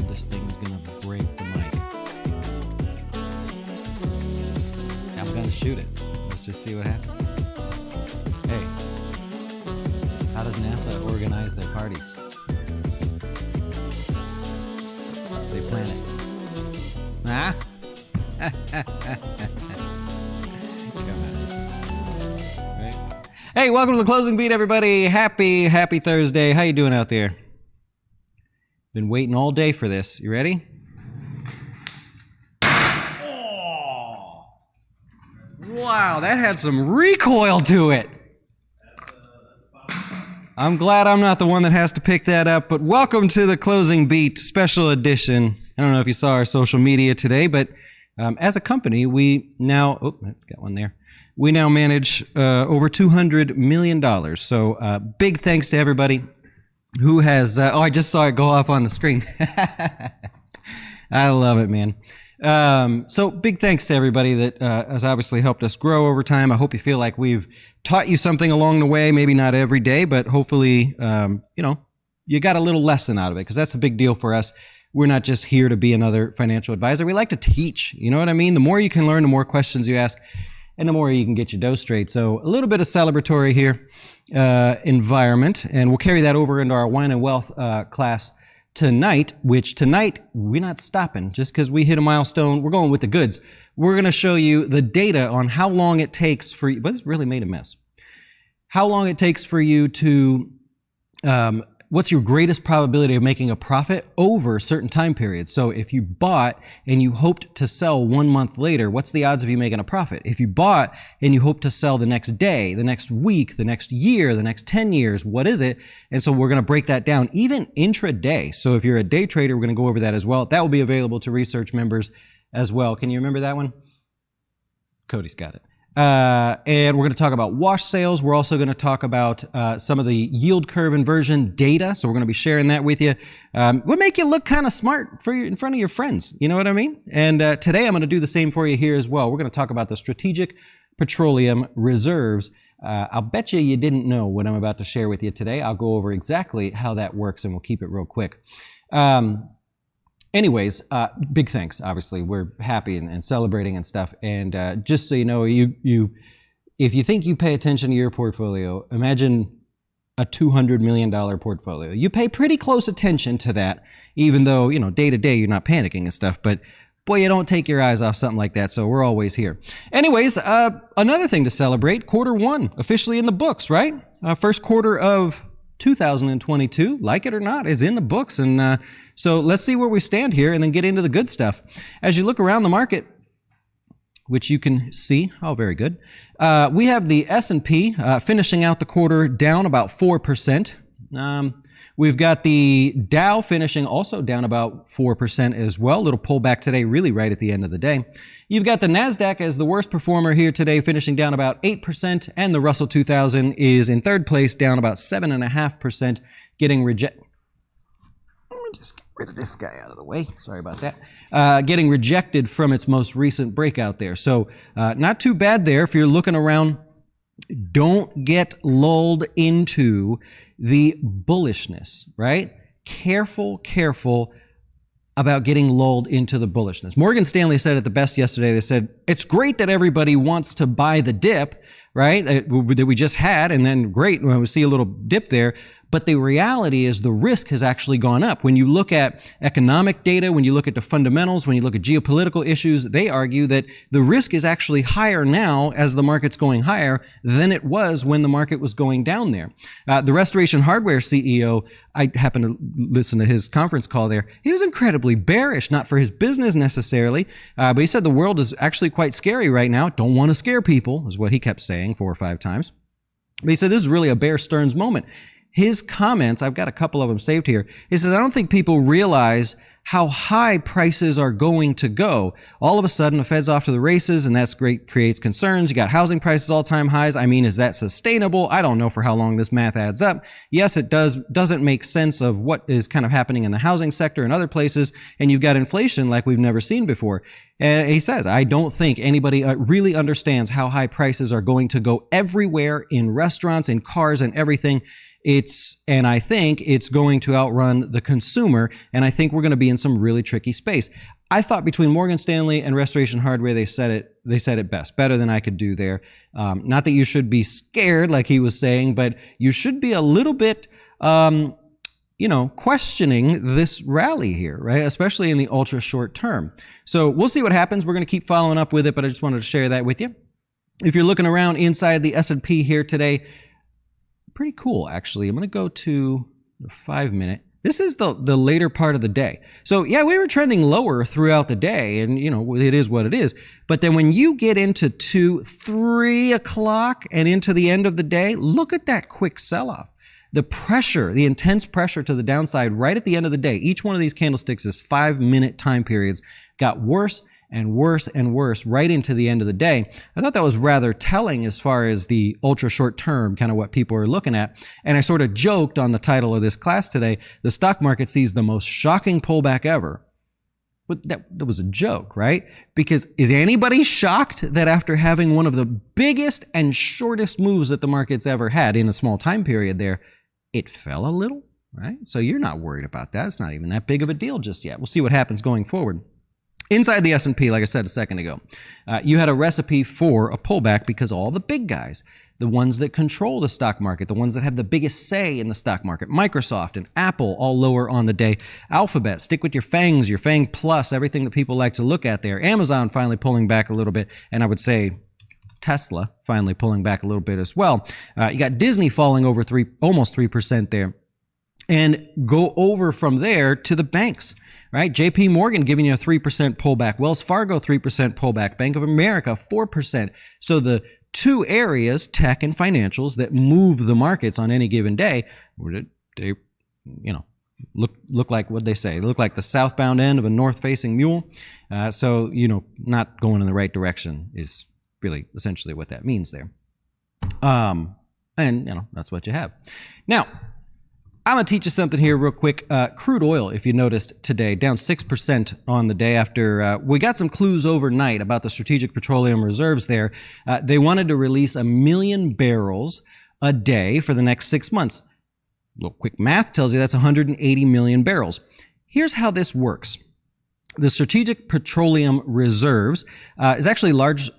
This thing's gonna break the mic. I'm gonna shoot it. Let's just see what happens. Hey, how does NASA organize their parties? They plan it. Huh? Right. Hey, welcome to the closing beat, everybody. Happy Thursday. How you doing out there? Been waiting all day for this. You ready? Oh! Wow, that had some recoil to it. I'm glad I'm not the one that has to pick that up, but welcome to the Closing Beat special edition. I don't know if you saw our social media today, but as a company, we now, got one there. We now manage over $200 million. So big thanks to everybody who has, I just saw it go off on the screen. I love it, man. So big thanks to everybody that has obviously helped us grow over time. I hope you feel like we've taught you something along the way, maybe not every day, but hopefully, you got a little lesson out of it, because that's a big deal for us. We're not just here to be another financial advisor. We like to teach, you know what I mean? The more you can learn, the more questions you ask, and the more you can get your dough straight. So a little bit of celebratory here, environment, and we'll carry that over into our Wine and Wealth class tonight, which tonight we're not stopping just because we hit a milestone. We're going with the goods. We're going to show you the data on how long it takes for you, but it's really made a mess. How long it takes for you to, what's your greatest probability of making a profit over certain time periods? So if you bought and you hoped to sell 1 month later, what's the odds of you making a profit? If you bought and you hope to sell the next day, the next week, the next year, the next 10 years, what is it? And so we're going to break that down even intraday. So if you're a day trader, we're going to go over that as well. That will be available to research members as well. Can you remember that one? Cody's got it. And we're going to talk about wash sales. We're also going to talk about some of the yield curve inversion data. So we're going to be sharing that with you. We'll make you look kind of smart in front of your friends. You know what I mean? And today I'm going to do the same for you here as well. We're going to talk about the strategic petroleum reserves. I'll bet you didn't know what I'm about to share with you today. I'll go over exactly how that works, and we'll keep it real quick. Anyways, big thanks. Obviously, we're happy and celebrating and stuff. And just so you know, if you think you pay attention to your portfolio, imagine a $200 million portfolio. You pay pretty close attention to that, even though, day to day you're not panicking and stuff. But boy, you don't take your eyes off something like that. So we're always here. Anyways, another thing to celebrate: Q1 officially in the books, right? First quarter of 2022, like it or not, is in the books. And so let's see where we stand here and then get into the good stuff. As you look around the market, which you can see, oh, very good. We have the S&P finishing out the quarter down about 4%. We've got the Dow finishing also down about 4% as well. A little pullback today, really right at the end of the day. You've got the NASDAQ as the worst performer here today, finishing down about 8%, and the Russell 2000 is in third place, down about 7.5%, getting rejected. Let me just get rid of this guy out of the way. Sorry about that. Getting rejected from its most recent breakout there. So not too bad there if you're looking around. Don't get lulled into the bullishness, right? Careful about getting lulled into the bullishness. Morgan Stanley said it the best yesterday. They said, it's great that everybody wants to buy the dip, right, that we just had, and then great when we see a little dip there. But the reality is the risk has actually gone up. When you look at economic data, when you look at the fundamentals, when you look at geopolitical issues, they argue that the risk is actually higher now as the market's going higher than it was when the market was going down there. The Restoration Hardware CEO, I happened to listen to his conference call there. He was incredibly bearish, not for his business necessarily, but he said the world is actually quite scary right now. Don't want to scare people, is what he kept saying 4 or 5 times. But he said this is really a Bear Stearns moment. His comments, I've got a couple of them saved here. He says, I don't think people realize how high prices are going to go. All of a sudden, the Fed's off to the races, and that's great, creates concerns. You got housing prices all-time highs. I mean, is that sustainable? I don't know for how long this math adds up. Yes, it doesn't make sense of what is kind of happening in the housing sector and other places, and you've got inflation like we've never seen before. And he says, I don't think anybody really understands how high prices are going to go everywhere, in restaurants, in cars, and everything. And I think it's going to outrun the consumer, and I think we're going to be in some really tricky space. I thought between Morgan Stanley and Restoration Hardware, they said it best, better than I could do there. Not that you should be scared, like he was saying, but you should be a little bit, questioning this rally here, right? Especially in the ultra short term. So we'll see what happens. We're going to keep following up with it, but I just wanted to share that with you. If you're looking around inside the S&P here today, pretty cool, actually. I'm going to go to the 5-minute. This is the later part of the day. So yeah, we were trending lower throughout the day, and it is what it is. But then when you get into 2, 3 o'clock and into the end of the day, look at that quick sell-off. The pressure, the intense pressure to the downside right at the end of the day. Each one of these candlesticks is 5-minute time periods, got worse and worse and worse right into the end of the day. I thought that was rather telling as far as the ultra short term, kind of what people are looking at. And I sort of joked on the title of this class today, the stock market sees the most shocking pullback ever. But that was a joke, right? Because is anybody shocked that after having one of the biggest and shortest moves that the market's ever had in a small time period there, it fell a little, right? So you're not worried about that. It's not even that big of a deal just yet. We'll see what happens going forward. Inside the S&P, like I said a second ago, you had a recipe for a pullback because all the big guys, the ones that control the stock market, the ones that have the biggest say in the stock market, Microsoft and Apple, all lower on the day. Alphabet, stick with your FANGs, your FANG Plus, everything that people like to look at there. Amazon finally pulling back a little bit, and I would say Tesla finally pulling back a little bit as well. You got Disney falling over almost 3% there. And go over from there to the banks, right? JP Morgan giving you a 3% pullback. Wells Fargo, 3% pullback. Bank of America, 4%. So the two areas, tech and financials, that move the markets on any given day, they look like what they say. They look like the southbound end of a north-facing mule. So, not going in the right direction is really essentially what that means there. And that's what you have. Now, I'm going to teach you something here real quick. Crude oil, if you noticed today, down 6% on the day after we got some clues overnight about the strategic petroleum reserves there. They wanted to release 1 million barrels a day for the next 6 months. A little quick math tells you that's 180 million barrels. Here's how this works. The strategic petroleum reserves is actually large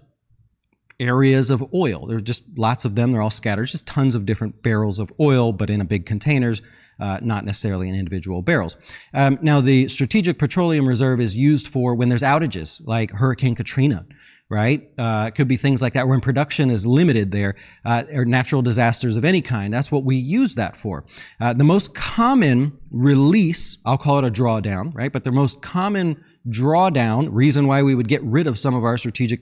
areas of oil. There's just lots of them. They're all scattered. Just tons of different barrels of oil, but in a big containers, not necessarily in individual barrels. Now, the Strategic Petroleum Reserve is used for when there's outages, like Hurricane Katrina, right? It could be things like that when production is limited there, or natural disasters of any kind. That's what we use that for. The most common release, I'll call it a drawdown, right? But the most common drawdown, reason why we would get rid of some of our strategic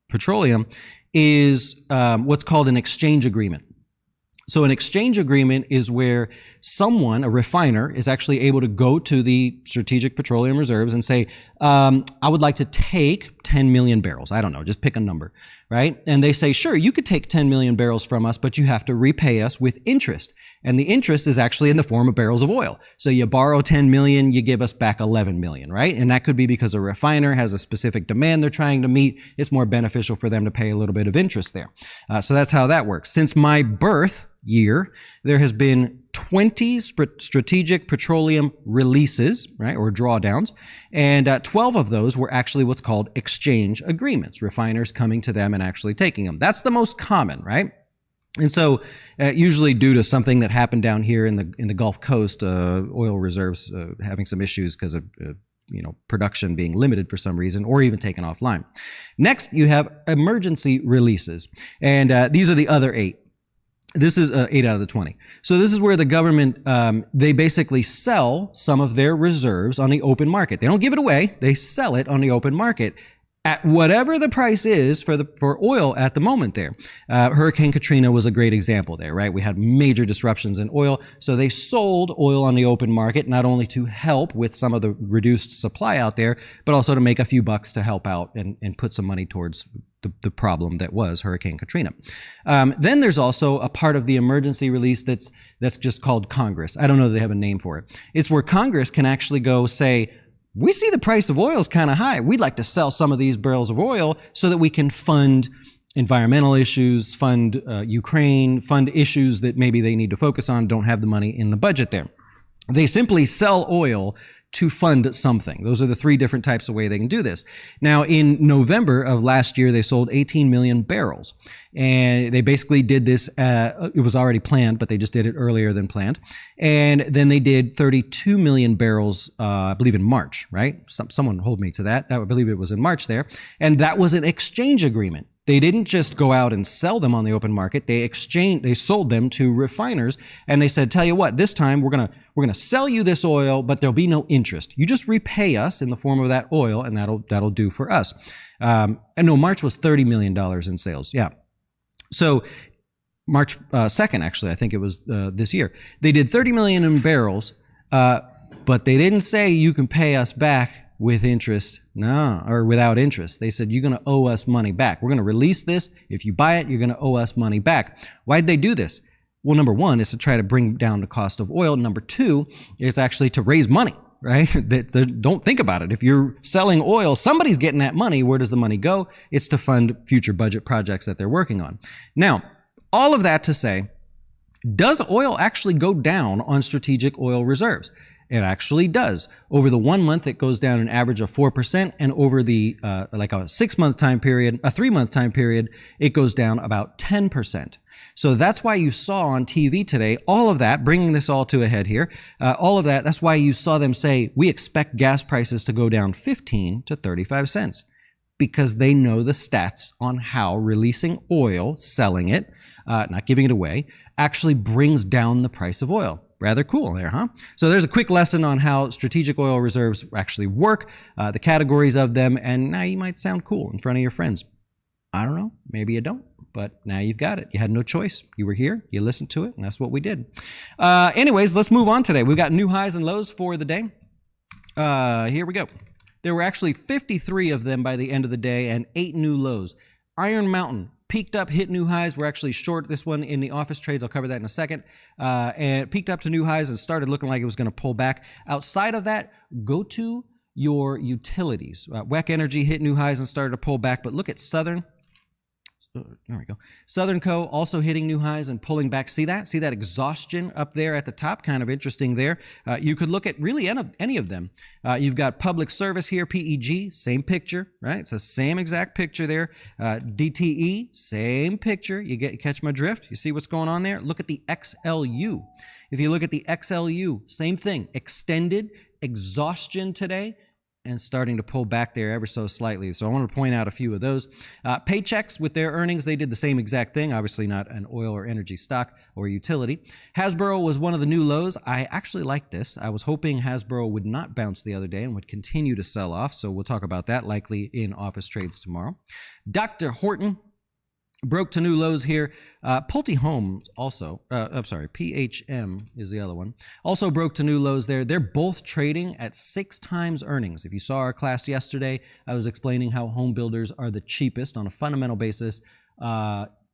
petroleum, is what's called an exchange agreement. So an exchange agreement is where someone, a refiner, is actually able to go to the Strategic Petroleum Reserves and say, I would like to take 10 million barrels. I don't know, just pick a number, right? And they say, sure, you could take 10 million barrels from us, but you have to repay us with interest. And the interest is actually in the form of barrels of oil. So you borrow 10 million, you give us back 11 million, right? And that could be because a refiner has a specific demand they're trying to meet. It's more beneficial for them to pay a little bit of interest there. So that's how that works. Since my birth year, there has been 20 strategic petroleum releases, right, or drawdowns, and 12 of those were actually what's called exchange agreements, refiners coming to them and actually taking them. That's the most common, right? And so usually due to something that happened down here in the Gulf Coast, oil reserves having some issues because of production being limited for some reason or even taken offline. Next, you have emergency releases, and these are the other 8. This is 8 out of the 20. So this is where the government, they basically sell some of their reserves on the open market. They don't give it away. They sell it on the open market at whatever the price is for oil at the moment there. Hurricane Katrina was a great example there, right? We had major disruptions in oil. So they sold oil on the open market, not only to help with some of the reduced supply out there, but also to make a few bucks to help out and put some money towards the problem that was Hurricane Katrina. Then there's also a part of the emergency release that's just called Congress. I don't know that they have a name for it. It's where Congress can actually go say, we see the price of oil is kind of high. We'd like to sell some of these barrels of oil so that we can fund environmental issues, fund Ukraine, fund issues that maybe they need to focus on, don't have the money in the budget there. They simply sell oil to fund something. Those are the three different types of way they can do this. Now, in November of last year, they sold 18 million barrels. And they basically did this, it was already planned, but they just did it earlier than planned. And then they did 32 million barrels, I believe in March, right? Someone hold me to that. I believe it was in March there. And that was an exchange agreement. They didn't just go out and sell them on the open market. They sold them to refiners, and they said, tell you what, this time we're gonna sell you this oil, but there'll be no interest. You just repay us in the form of that oil, and that'll do for us. And no, March was $30 million in sales. Yeah. So March 2nd, actually, I think it was this year. They did 30 million in barrels, but they didn't say you can pay us back with interest, no, or without interest. They said, you're going to owe us money back. We're going to release this. If you buy it, you're going to owe us money back. Why'd they do this? Well, number one is to try to bring down the cost of oil. Number two is actually to raise money, right? Don't think about it. If you're selling oil, somebody's getting that money. Where does the money go? It's to fund future budget projects that they're working on. Now, all of that to say, does oil actually go down on strategic oil reserves? It actually does. Over the 1 month, it goes down an average of 4%, and over the like a 6-month time period, a 3-month time period, it goes down about 10%. So that's why you saw on TV today all of that, bringing this all to a head here, all of that, that's why you saw them say, we expect gas prices to go down 15 to 35 cents, because they know the stats on how releasing oil, selling it, not giving it away, actually brings down the price of oil. Rather cool there, huh? So there's a quick lesson on how strategic oil reserves actually work, the categories of them, and now you might sound cool in front of your friends. I don't know, maybe you don't, but now you've got it. You had no choice. You were here, you listened to it, and that's what we did. Anyways, let's move on today. We've got new highs and lows for the day. Here we go. There were actually 53 of them by the end of the day and 8 new lows. Iron Mountain peaked up, hit new highs. We're actually short this one in the office trades. I'll cover that in a second. And it peaked up to new highs and started looking like it was going to pull back. Outside of that, go to your utilities. WEC Energy hit new highs and started to pull back, but look at Southern. There we go. Southern Co. also hitting new highs and pulling back. See that? See that exhaustion up there at the top? Kind of interesting there. You could look at really any of them. You've got Public Service here, PEG, same picture, right? It's the same exact picture there. DTE, same picture. You catch my drift? You see what's going on there? Look at the XLU. If you look at the XLU, same thing. Extended exhaustion today, and starting to pull back there ever so slightly. So I want to point out a few of those. Paychex, with their earnings, they did the same exact thing. Obviously not an oil or energy stock or utility. Hasbro was one of the new lows. I actually like this. I was hoping Hasbro would not bounce the other day and would continue to sell off. So we'll talk about that likely in office trades tomorrow. Dr. Horton broke to new lows here. Pulte Homes also, PHM is the other one, also broke to new lows there. They're both trading at 6 times earnings. If you saw our class yesterday, I was explaining how home builders are the cheapest on a fundamental basis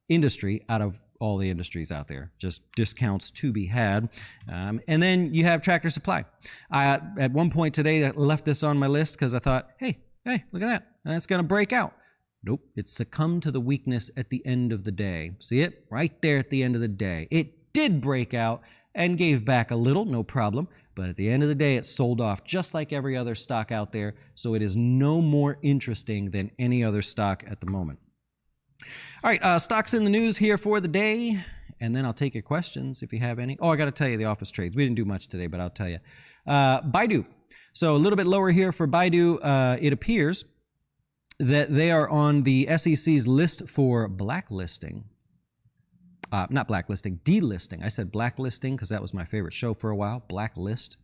industry out of all the industries out there. Just discounts to be had. And then you have Tractor Supply. At one point today, I left this on my list because I thought, hey, look at that. That's going to break out. Nope, it succumbed to the weakness at the end of the day. See it? Right there at the end of the day. It did break out and gave back a little, no problem. But at the end of the day, it sold off just like every other stock out there. So it is no more interesting than any other stock at the moment. All right, stocks in the news here for the day. And then I'll take your questions if you have any. Oh, I got to tell you the office trades. We didn't do much today, but I'll tell you. Baidu. So a little bit lower here for Baidu. It appears that they are on the SEC's list for blacklisting. Not blacklisting, delisting. I said blacklisting because that was my favorite show for a while, Blacklist.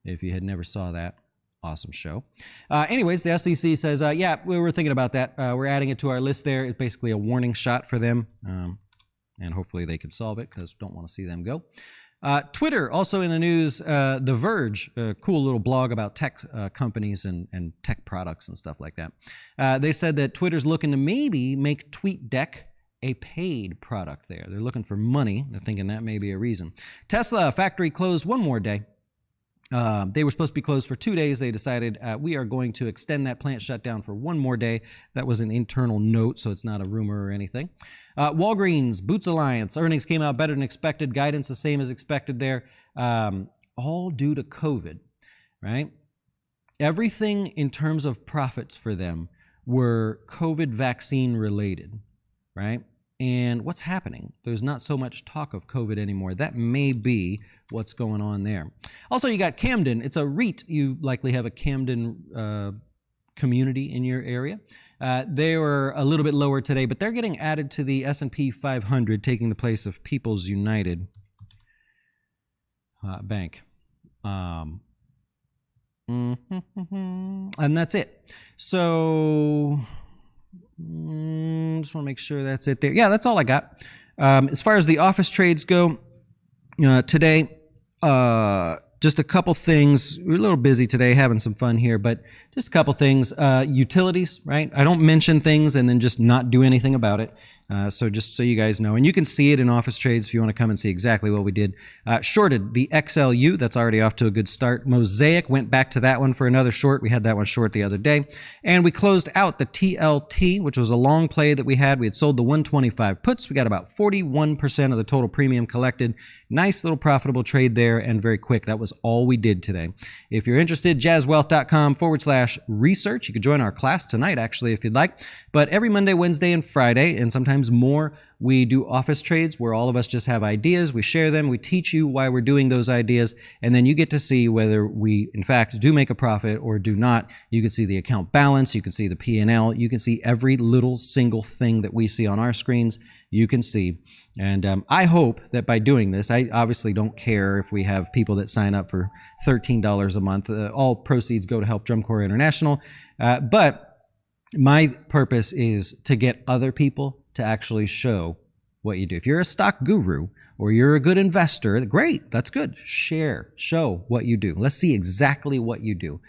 If you had never saw that, awesome show. Anyways, the SEC says, yeah, we were thinking about that. We're adding it to our list there. It's basically a warning shot for them, and hopefully they can solve it because don't want to see them go. Twitter, also in the news, The Verge, a cool little blog about tech companies and tech products and stuff like that. They said that Twitter's looking to maybe make TweetDeck a paid product there. They're looking for money. They're thinking that may be a reason. Tesla factory closed one more day. They were supposed to be closed for 2 days. They decided we are going to extend that plant shutdown for one more day. That was an internal note, so it's not a rumor or anything. Walgreens, Boots Alliance, earnings came out better than expected. Guidance the same as expected there. All due to COVID, right? Everything in terms of profits for them were COVID vaccine related, right? And what's happening? There's not so much talk of COVID anymore. That may be what's going on there. Also, you got Camden. It's a REIT. You likely have a Camden community in your area. They were a little bit lower today, but they're getting added to the S&P 500, taking the place of People's United Bank. And that's it. So just want to make sure that's it there. Yeah, that's all I got. As far as the office trades go, today, just a couple things. We're a little busy today, having some fun here, but just a couple things. Utilities, right? I don't mention things and then just not do anything about it. So just so you guys know, and you can see it in office trades if you want to come and see exactly what we did. Shorted the XLU. That's already off to a good start. Mosaic went back to that one for another short. We had that one short the other day. And we closed out the TLT, which was a long play that we had. We had sold the 125 puts. We got about 41% of the total premium collected. Nice little profitable trade there and very quick. That was all we did today. If you're interested, jazzwealth.com/research. You could join our class tonight, actually, if you'd like. But every Monday, Wednesday, and Friday, and sometimes more, we do office trades where all of us just have ideas. We share them. We teach you why we're doing those ideas. And then you get to see whether we, in fact, do make a profit or do not. You can see the account balance. You can see the P&L. You can see every little single thing that we see on our screens. You can see. And I hope that by doing this, I obviously don't care if we have people that sign up for $13 a month. All proceeds go to help Drum Corps International. But my purpose is to get other people to actually show what you do. If you're a stock guru or you're a good investor, great, that's good. Share, show what you do. Let's see exactly what you do.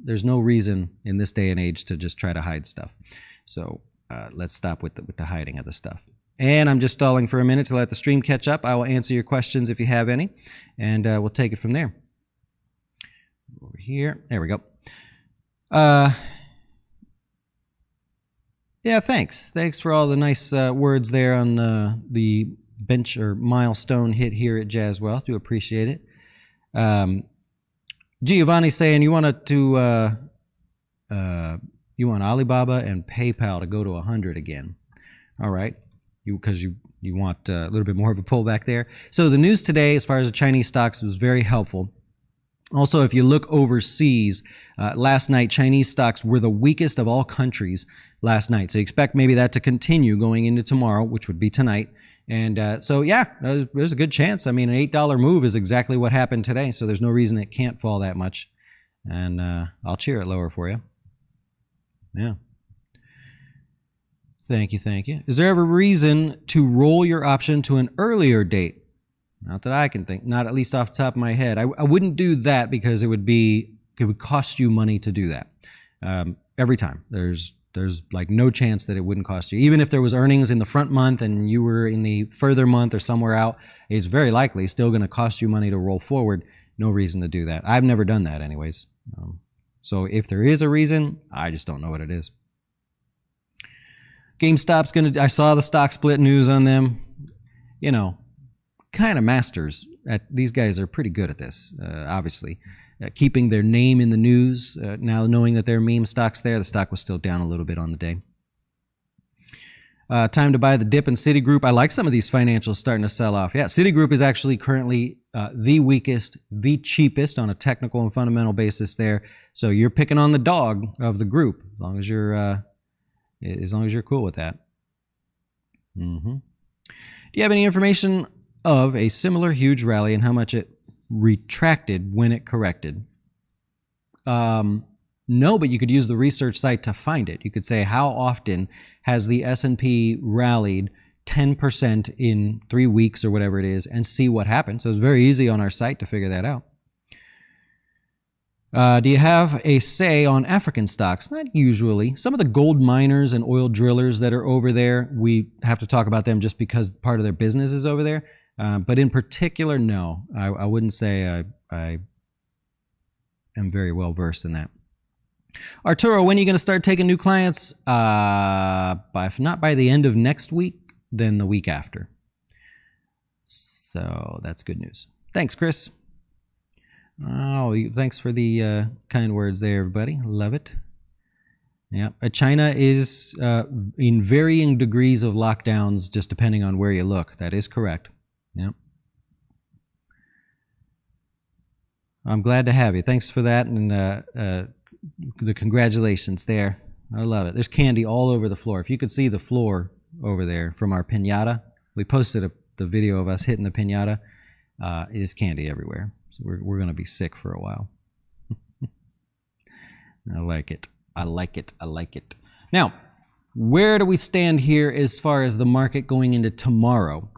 There's no reason in this day and age to just try to hide stuff. So let's stop with the hiding of the stuff. And I'm just stalling for a minute to let the stream catch up. I will answer your questions if you have any, and we'll take it from there. Over here. There we go. Yeah, thanks. Thanks for all the nice words there on the bench or milestone hit here at Jazz Wealth. Do appreciate it. Giovanni's saying you want Alibaba and PayPal to go to 100 again. All right, because you want a little bit more of a pullback there. So the news today, as far as the Chinese stocks, was very helpful. Also, if you look overseas, last night, Chinese stocks were the weakest of all countries last night. So you expect maybe that to continue going into tomorrow, which would be tonight. And so, yeah, there's a good chance. I mean, an $8 move is exactly what happened today. So there's no reason it can't fall that much. And I'll cheer it lower for you. Yeah. Thank you, thank you. Is there ever a reason to roll your option to an earlier date? Not that I can think, not at least off the top of my head. I wouldn't do that because it would cost you money to do that. Every time. There's like no chance that it wouldn't cost you. Even if there was earnings in the front month and you were in the further month or somewhere out, it's very likely still going to cost you money to roll forward. No reason to do that. I've never done that anyways. So if there is a reason, I just don't know what it is. GameStop's I saw the stock split news on them. You know, kind of masters. These guys are pretty good at this, obviously. Keeping their name in the news, now knowing that there are meme stocks there. The stock was still down a little bit on the day. Time to buy the dip in Citigroup. I like some of these financials starting to sell off. Yeah, Citigroup is actually currently the weakest, the cheapest on a technical and fundamental basis there. So you're picking on the dog of the group as long as you're cool with that. Do you have any information of a similar huge rally and how much it retracted when it corrected? No, but you could use the research site to find it. You could say, how often has the S&P rallied 10% in 3 weeks or whatever it is, and see what happens. So it's very easy on our site to figure that out. Do you have a say on African stocks? Not usually. Some of the gold miners and oil drillers that are over there, we have to talk about them just because part of their business is over there. But in particular, no. I wouldn't say I am very well versed in that. Arturo, when are you going to start taking new clients? If not by the end of next week, then the week after. So that's good news. Thanks, Chris. Oh, thanks for the kind words there, everybody. Love it. Yeah, China is in varying degrees of lockdowns, just depending on where you look. That is correct. Yep. I'm glad to have you. Thanks for that, and the congratulations there. I love it. There's candy all over the floor. If you could see the floor over there from our piñata, we posted the video of us hitting the piñata. It is candy everywhere. So we're going to be sick for a while. I like it. I like it. I like it. Now, where do we stand here as far as the market going into tomorrow?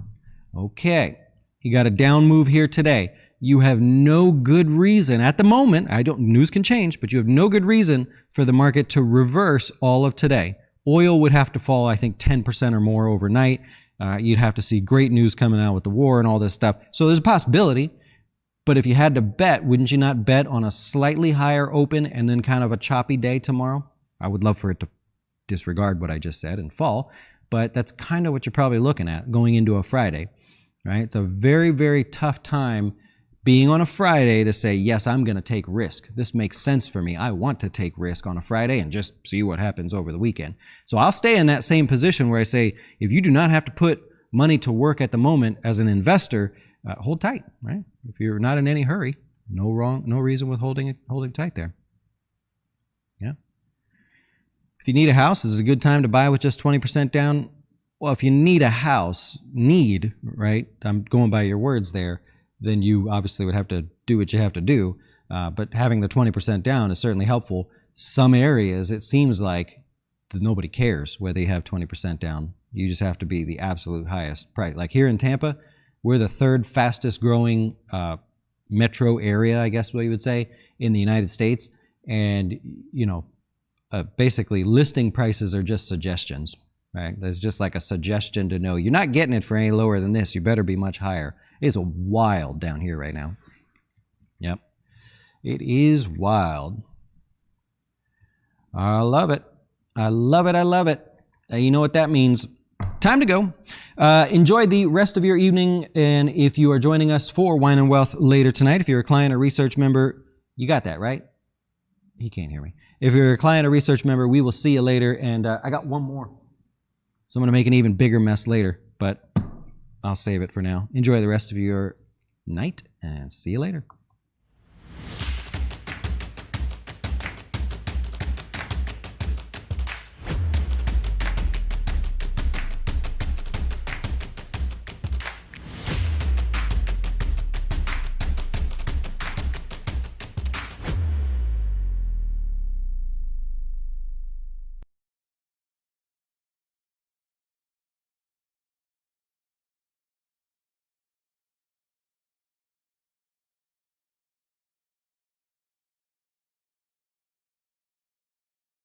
Okay, you got a down move here today. You have no good reason at the moment. News can change, but you have no good reason for the market to reverse all of today. Oil would have to fall, I think, 10% or more overnight. You'd have to see great news coming out with the war and all this stuff. So there's a possibility. But if you had to bet, wouldn't you not bet on a slightly higher open and then kind of a choppy day tomorrow? I would love for it to disregard what I just said and fall, but that's kind of what you're probably looking at going into a Friday, right? It's a very, very tough time being on a Friday to say, yes, I'm going to take risk. This makes sense for me. I want to take risk on a Friday and just see what happens over the weekend. So I'll stay in that same position where I say, if you do not have to put money to work at the moment as an investor, hold tight, right? If you're not in any hurry, no reason with holding tight there. Yeah. If you need a house, is it a good time to buy with just 20% down? Well, if you need a house, right? I'm going by your words there. Then you obviously would have to do what you have to do. But having the 20% down is certainly helpful. Some areas, it seems like nobody cares whether you have 20% down. You just have to be the absolute highest price. Like here in Tampa, we're the third fastest growing metro area, I guess what you would say, in the United States. And, basically listing prices are just suggestions, right? There's just like a suggestion to know you're not getting it for any lower than this. You better be much higher. It's wild down here right now. Yep. It is wild. I love it. I love it. I love it. You know what that means. Time to go. Enjoy the rest of your evening. And if you are joining us for Wine and Wealth later tonight, if you're a client or research member, you got that, right? He can't hear me. If you're a client or research member, we will see you later. And I got one more. So I'm going to make an even bigger mess later, but I'll save it for now. Enjoy the rest of your night and see you later.